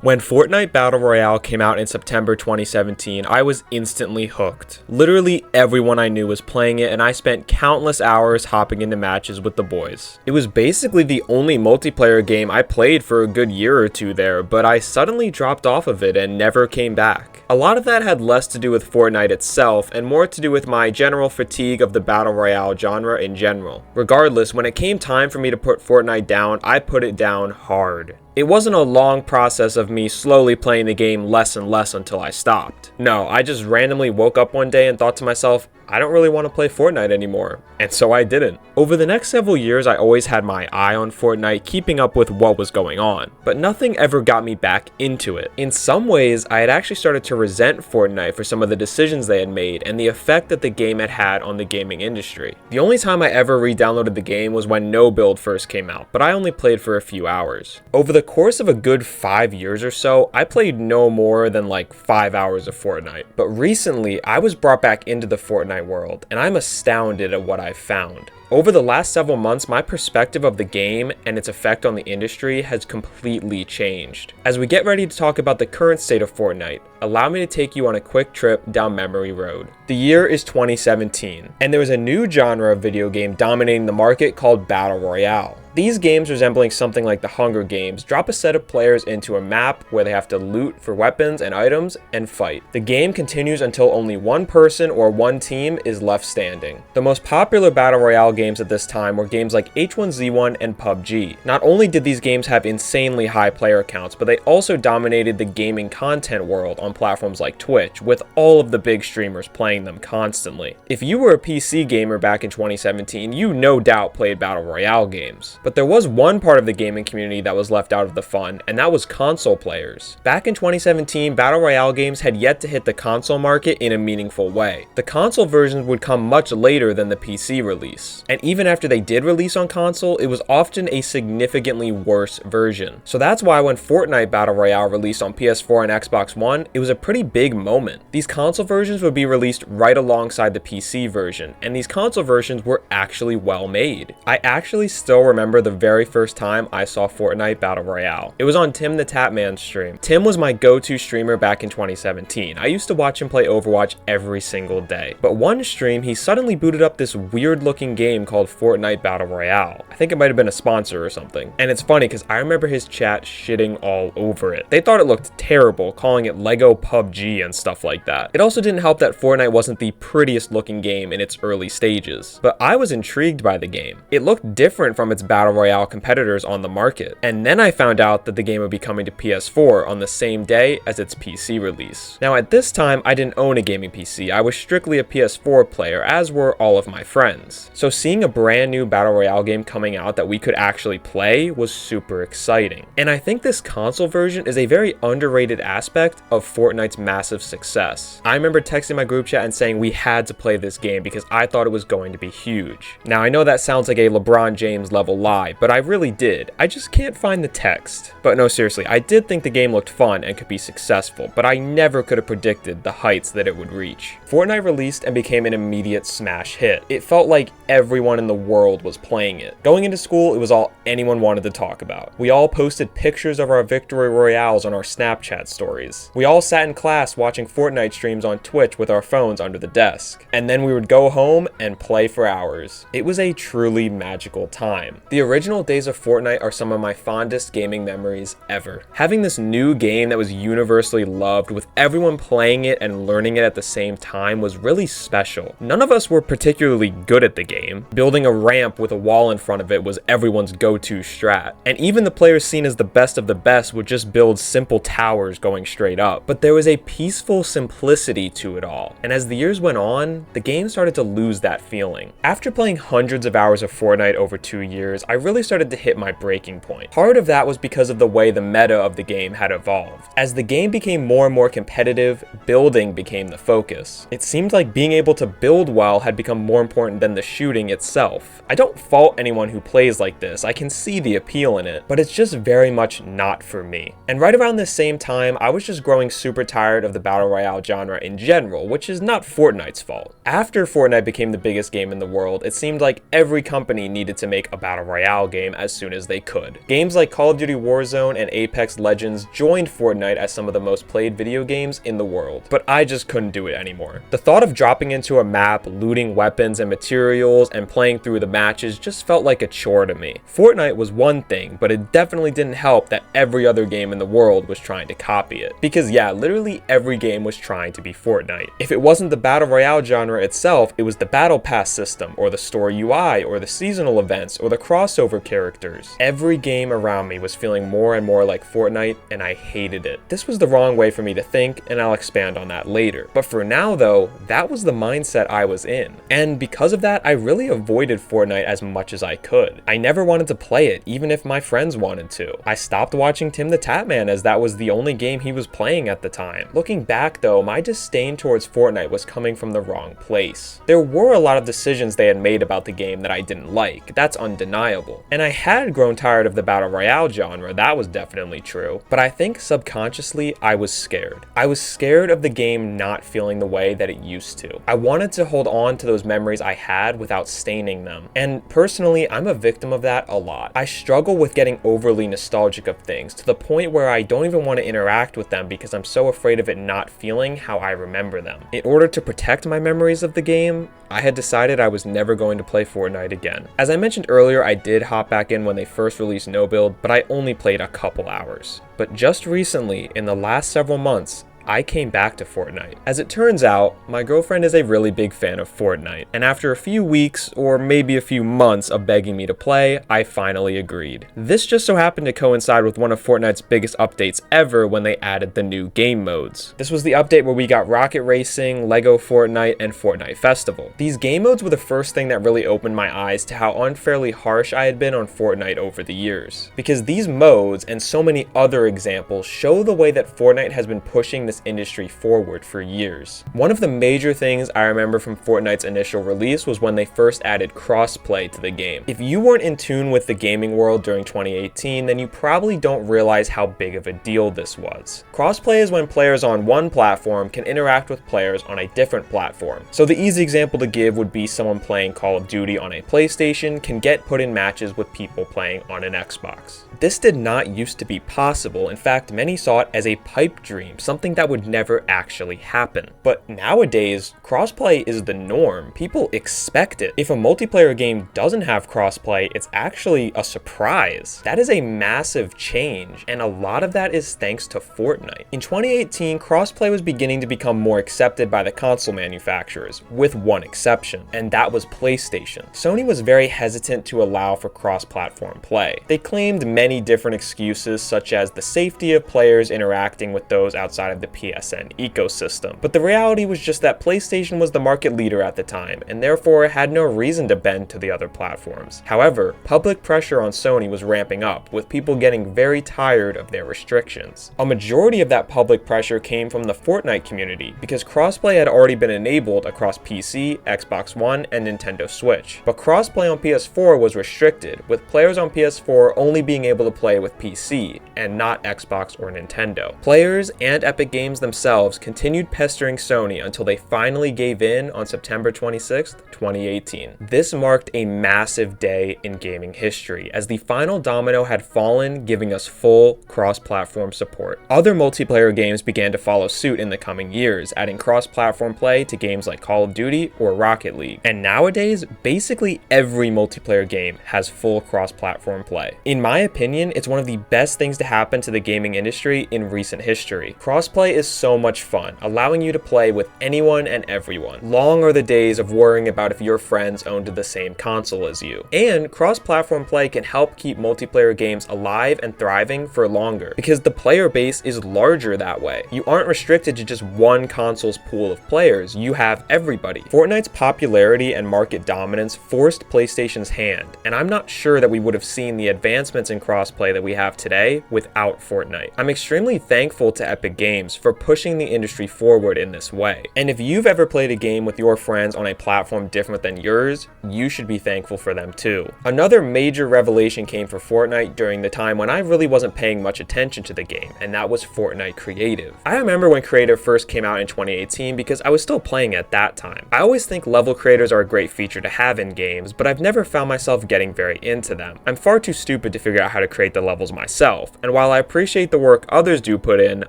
When Fortnite Battle Royale came out in September 2017, I was instantly hooked. Literally everyone I knew was playing it, and I spent countless hours hopping into matches with the boys. It was basically the only multiplayer game I played for a good year or two there, but I suddenly dropped off of it and never came back. A lot of that had less to do with Fortnite itself and more to do with my general fatigue of the Battle Royale genre in general. Regardless, when it came time for me to put Fortnite down, I put it down hard. It wasn't a long process of me slowly playing the game less and less until I stopped. No, I just randomly woke up one day and thought to myself, I don't really want to play Fortnite anymore, and so I didn't. Over the next several years, I always had my eye on Fortnite, keeping up with what was going on, but nothing ever got me back into it. In some ways, I had actually started to resent Fortnite for some of the decisions they had made and the effect that the game had had on the gaming industry. The only time I ever re-downloaded the game was when No Build first came out, but I only played for a few hours. Over the course of a good 5 years or so, I played no more than like 5 hours of Fortnite. But recently, I was brought back into the Fortnite world, and I'm astounded at what I've found. Over the last several months, my perspective of the game and its effect on the industry has completely changed. As we get ready to talk about the current state of Fortnite, allow me to take you on a quick trip down memory road. The year is 2017, and there is a new genre of video game dominating the market called Battle Royale. These games, resembling something like the Hunger Games, drop a set of players into a map where they have to loot for weapons and items and fight. The game continues until only one person or one team is left standing. The most popular Battle Royale games at this time were games like H1Z1 and PUBG. Not only did these games have insanely high player counts, but they also dominated the gaming content world on platforms like Twitch, with all of the big streamers playing them constantly. If you were a PC gamer back in 2017, you no doubt played Battle Royale games. But there was one part of the gaming community that was left out of the fun, and that was console players. Back in 2017, Battle Royale games had yet to hit the console market in a meaningful way. The console versions would come much later than the PC release. And even after they did release on console, it was often a significantly worse version. So that's why when Fortnite Battle Royale released on PS4 and Xbox One, it was a pretty big moment. These console versions would be released right alongside the PC version, and these console versions were actually well made. I actually still remember the very first time I saw Fortnite Battle Royale. It was on Tim the Tatman's stream. Tim was my go-to streamer back in 2017. I used to watch him play Overwatch every single day. But one stream, he suddenly booted up this weird-looking game called Fortnite Battle Royale. I think it might have been a sponsor or something. And it's funny because I remember his chat shitting all over it. They thought it looked terrible, calling it Lego PUBG and stuff like that. It also didn't help that Fortnite wasn't the prettiest looking game in its early stages. But I was intrigued by the game. It looked different from its Battle Royale competitors on the market. And then I found out that the game would be coming to PS4 on the same day as its PC release. Now at this time, I didn't own a gaming PC. I was strictly a PS4 player, as were all of my friends. So seeing a brand new Battle Royale game coming out that we could actually play was super exciting. And I think this console version is a very underrated aspect of Fortnite's massive success. I remember texting my group chat and saying we had to play this game because I thought it was going to be huge. Now I know that sounds like a LeBron James level lie, but I really did. I just can't find the text. But no, seriously, I did think the game looked fun and could be successful, but I never could have predicted the heights that it would reach. Fortnite released and became an immediate smash hit. It felt like everyone in the world was playing it. Going into school, it was all anyone wanted to talk about. We all posted pictures of our victory royales on our Snapchat stories. We all sat in class watching Fortnite streams on Twitch with our phones under the desk. And then we would go home and play for hours. It was a truly magical time. The original days of Fortnite are some of my fondest gaming memories ever. Having this new game that was universally loved, with everyone playing it and learning it at the same time, was really special. None of us were particularly good at the game. Building a ramp with a wall in front of it was everyone's go-to strat. And even the players seen as the best of the best would just build simple towers going straight up. But there was a peaceful simplicity to it all. And as the years went on, the game started to lose that feeling. After playing hundreds of hours of Fortnite over 2 years, I really started to hit my breaking point. Part of that was because of the way the meta of the game had evolved. As the game became more and more competitive, building became the focus. It seemed like being able to build well had become more important than the shooting itself. I don't fault anyone who plays like this, I can see the appeal in it, but it's just very much not for me. And right around the same time, I was just growing super tired of the Battle Royale genre in general, which is not Fortnite's fault. After Fortnite became the biggest game in the world, it seemed like every company needed to make a Battle Royale Royale game as soon as they could. Games like Call of Duty Warzone and Apex Legends joined Fortnite as some of the most played video games in the world, but I just couldn't do it anymore. The thought of dropping into a map, looting weapons and materials, and playing through the matches just felt like a chore to me. Fortnite was one thing, but it definitely didn't help that every other game in the world was trying to copy it. Because yeah, literally every game was trying to be Fortnite. If it wasn't the Battle Royale genre itself, it was the Battle Pass system, or the store UI, or the seasonal events, or the crossover characters. Every game around me was feeling more and more like Fortnite, and I hated it. This was the wrong way for me to think, and I'll expand on that later. But for now though, that was the mindset I was in. And because of that, I really avoided Fortnite as much as I could. I never wanted to play it, even if my friends wanted to. I stopped watching Tim the Tatman as that was the only game he was playing at the time. Looking back though, my disdain towards Fortnite was coming from the wrong place. There were a lot of decisions they had made about the game that I didn't like, that's undeniable. And I had grown tired of the Battle Royale genre, that was definitely true. But I think subconsciously, I was scared. I was scared of the game not feeling the way that it used to. I wanted to hold on to those memories I had without staining them. And personally, I'm a victim of that a lot. I struggle with getting overly nostalgic of things to the point where I don't even want to interact with them because I'm so afraid of it not feeling how I remember them. In order to protect my memories of the game, I had decided I was never going to play Fortnite again. As I mentioned earlier, I did hop back in when they first released No Build, but I only played a couple hours. But just recently, in the last several months, I came back to Fortnite. As it turns out, my girlfriend is a really big fan of Fortnite, and after a few weeks, or maybe a few months of begging me to play, I finally agreed. This just so happened to coincide with one of Fortnite's biggest updates ever when they added the new game modes. This was the update where we got Rocket Racing, Lego Fortnite, and Fortnite Festival. These game modes were the first thing that really opened my eyes to how unfairly harsh I had been on Fortnite over the years. Because these modes, and so many other examples, show the way that Fortnite has been pushing this industry forward for years. One of the major things I remember from Fortnite's initial release was when they first added crossplay to the game. If you weren't in tune with the gaming world during 2018, then you probably don't realize how big of a deal this was. Crossplay is when players on one platform can interact with players on a different platform. So the easy example to give would be someone playing Call of Duty on a PlayStation can get put in matches with people playing on an Xbox. This did not used to be possible. In fact, many saw it as a pipe dream, something that would never actually happen. But nowadays, crossplay is the norm. People expect it. If a multiplayer game doesn't have crossplay, it's actually a surprise. That is a massive change, and a lot of that is thanks to Fortnite. In 2018, crossplay was beginning to become more accepted by the console manufacturers, with one exception, and that was PlayStation. Sony was very hesitant to allow for cross-platform play. They claimed many different excuses, such as the safety of players interacting with those outside of the PSN ecosystem. But the reality was just that PlayStation was the market leader at the time, and therefore had no reason to bend to the other platforms. However, public pressure on Sony was ramping up, with people getting very tired of their restrictions. A majority of that public pressure came from the Fortnite community, because crossplay had already been enabled across PC, Xbox One, and Nintendo Switch. But crossplay on PS4 was restricted, with players on PS4 only being able to play with PC, and not Xbox or Nintendo. Players and Epic Games themselves continued pestering Sony until they finally gave in on September 26, 2018. This marked a massive day in gaming history, as the final domino had fallen, giving us full cross-platform support. Other multiplayer games began to follow suit in the coming years, adding cross-platform play to games like Call of Duty or Rocket League. And nowadays, basically every multiplayer game has full cross-platform play. In my opinion, it's one of the best things to happen to the gaming industry in recent history. Crossplay is so much fun, allowing you to play with anyone and everyone. Long are the days of worrying about if your friends owned the same console as you. And cross-platform play can help keep multiplayer games alive and thriving for longer, because the player base is larger that way. You aren't restricted to just one console's pool of players, you have everybody. Fortnite's popularity and market dominance forced PlayStation's hand, and I'm not sure that we would have seen the advancements in crossplay that we have today without Fortnite. I'm extremely thankful to Epic Games for pushing the industry forward in this way. And if you've ever played a game with your friends on a platform different than yours, you should be thankful for them too. Another major revelation came for Fortnite during the time when I really wasn't paying much attention to the game, and that was Fortnite Creative. I remember when Creative first came out in 2018 because I was still playing at that time. I always think level creators are a great feature to have in games, but I've never found myself getting very into them. I'm far too stupid to figure out how to create the levels myself, and while I appreciate the work others do put in,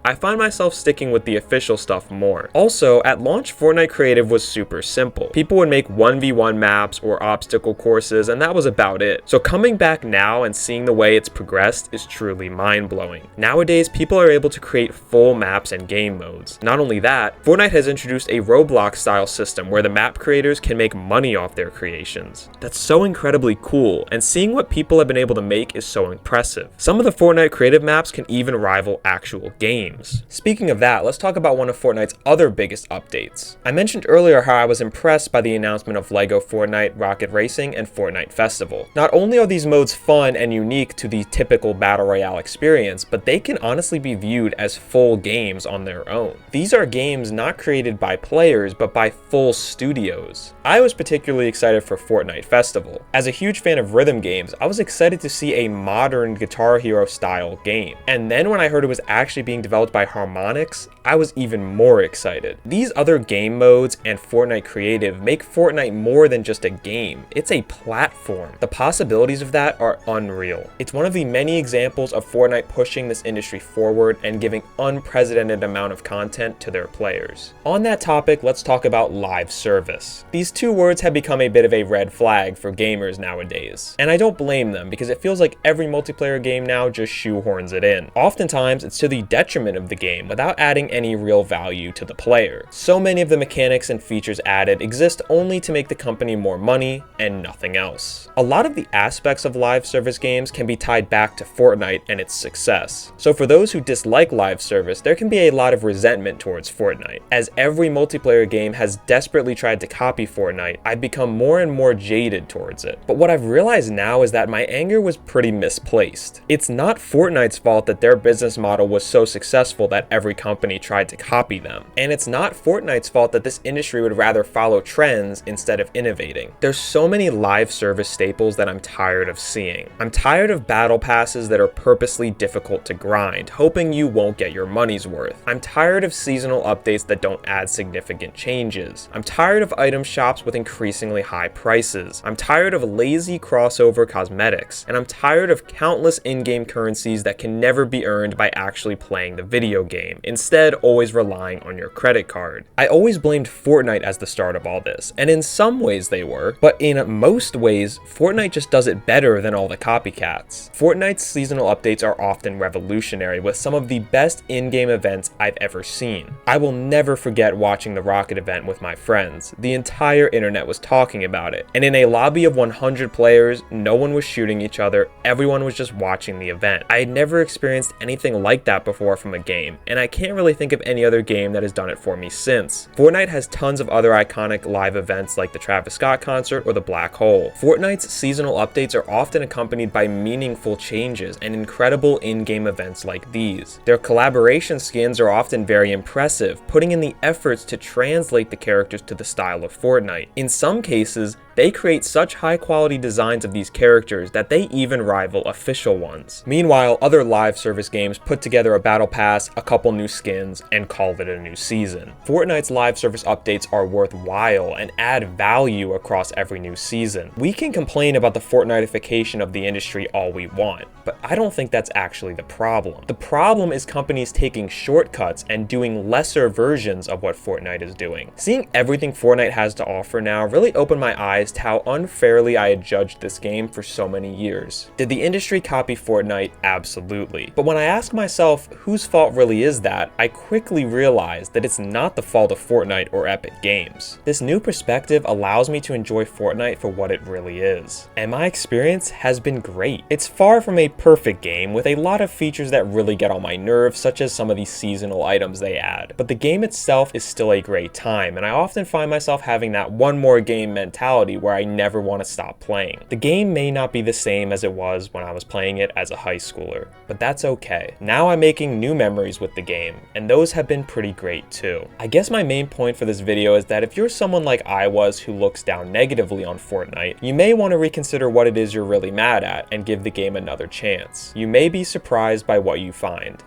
I find myself sticking with the official stuff more. Also, at launch, Fortnite Creative was super simple. People would make 1v1 maps or obstacle courses, and that was about it. So coming back now and seeing the way it's progressed is truly mind-blowing. Nowadays, people are able to create full maps and game modes. Not only that, Fortnite has introduced a Roblox-style system where the map creators can make money off their creations. That's so incredibly cool, and seeing what people have been able to make is so impressive. Some of the Fortnite Creative maps can even rival actual games. Speaking of that, let's talk about one of Fortnite's other biggest updates. I mentioned earlier how I was impressed by the announcement of LEGO Fortnite Rocket Racing and Fortnite Festival. Not only are these modes fun and unique to the typical Battle Royale experience, but they can honestly be viewed as full games on their own. These are games not created by players, but by full studios. I was particularly excited for Fortnite Festival. As a huge fan of rhythm games, I was excited to see a modern Guitar Hero style game. And then when I heard it was actually being developed by Harmonix, I was even more excited. These other game modes and Fortnite Creative make Fortnite more than just a game. It's a platform. The possibilities of that are unreal. It's one of the many examples of Fortnite pushing this industry forward and giving unprecedented amount of content to their players. On that topic, let's talk about live service. These two words have become a bit of a red flag for gamers nowadays. And I don't blame them because it feels like every multiplayer game now just shoehorns it in. Oftentimes, it's to the detriment of the game without adding any real value to the player. So many of the mechanics and features added exist only to make the company more money and nothing else. A lot of the aspects of live service games can be tied back to Fortnite and its success. So for those who dislike live service, there can be a lot of resentment towards Fortnite. As every multiplayer game has desperately tried to copy Fortnite, I've become more and more jaded towards it. But what I've realized now is that my anger was pretty misplaced. It's not Fortnite's fault that their business model was so successful that every company tried to copy them. And it's not Fortnite's fault that this industry would rather follow trends instead of innovating. There's so many live service staples that I'm tired of seeing. I'm tired of battle passes that are purposely difficult to grind, hoping you won't get your money's worth. I'm tired of seasonal updates that don't add significant changes. I'm tired of item shops with increasingly high prices. I'm tired of lazy crossover cosmetics. And I'm tired of countless in-game currencies that can never be earned by actually playing the video game, instead always relying on your credit card. I always blamed Fortnite as the start of all this, and in some ways they were, but in most ways, Fortnite just does it better than all the copycats. Fortnite's seasonal updates are often revolutionary with some of the best in-game events I've ever seen. I will never forget watching the Rocket event with my friends. The entire internet was talking about it, and in a lobby of 100 players, no one was shooting each other, everyone was just watching the event. I had never experienced anything like that before from a game, and I can't really think of any other game that has done it for me since. Fortnite has tons of other iconic live events like the Travis Scott concert or the Black Hole. Fortnite's seasonal updates are often accompanied by meaningful changes and incredible in-game events like these. Their collaboration skins are often very impressive, putting in the efforts to translate the characters to the style of Fortnite. In some cases, they create such high-quality designs of these characters that they even rival official ones. Meanwhile, other live service games put together a battle pass, a couple new skins, and call it a new season. Fortnite's live service updates are worthwhile and add value across every new season. We can complain about the Fortnitification of the industry all we want, but I don't think that's actually the problem. The problem is companies taking shortcuts and doing lesser versions of what Fortnite is doing. Seeing everything Fortnite has to offer now really opened my eyes to how unfairly I had judged this game for so many years. Did the industry copy Fortnite? Absolutely. But when I ask myself whose fault really is that, I quickly realized that it's not the fault of Fortnite or Epic Games. This new perspective allows me to enjoy Fortnite for what it really is. And my experience has been great. It's far from a perfect game with a lot of features that really get on my nerves, such as some of these seasonal items they add. But the game itself is still a great time, and I often find myself having that one more game mentality where I never want to stop playing. The game may not be the same as it was when I was playing it as a high schooler, but that's okay. Now I'm making new memories with the game, and those have been pretty great too. I guess my main point for this video is that if you're someone like I was who looks down negatively on Fortnite, you may want to reconsider what it is you're really mad at and give the game another chance. You may be surprised by what you find.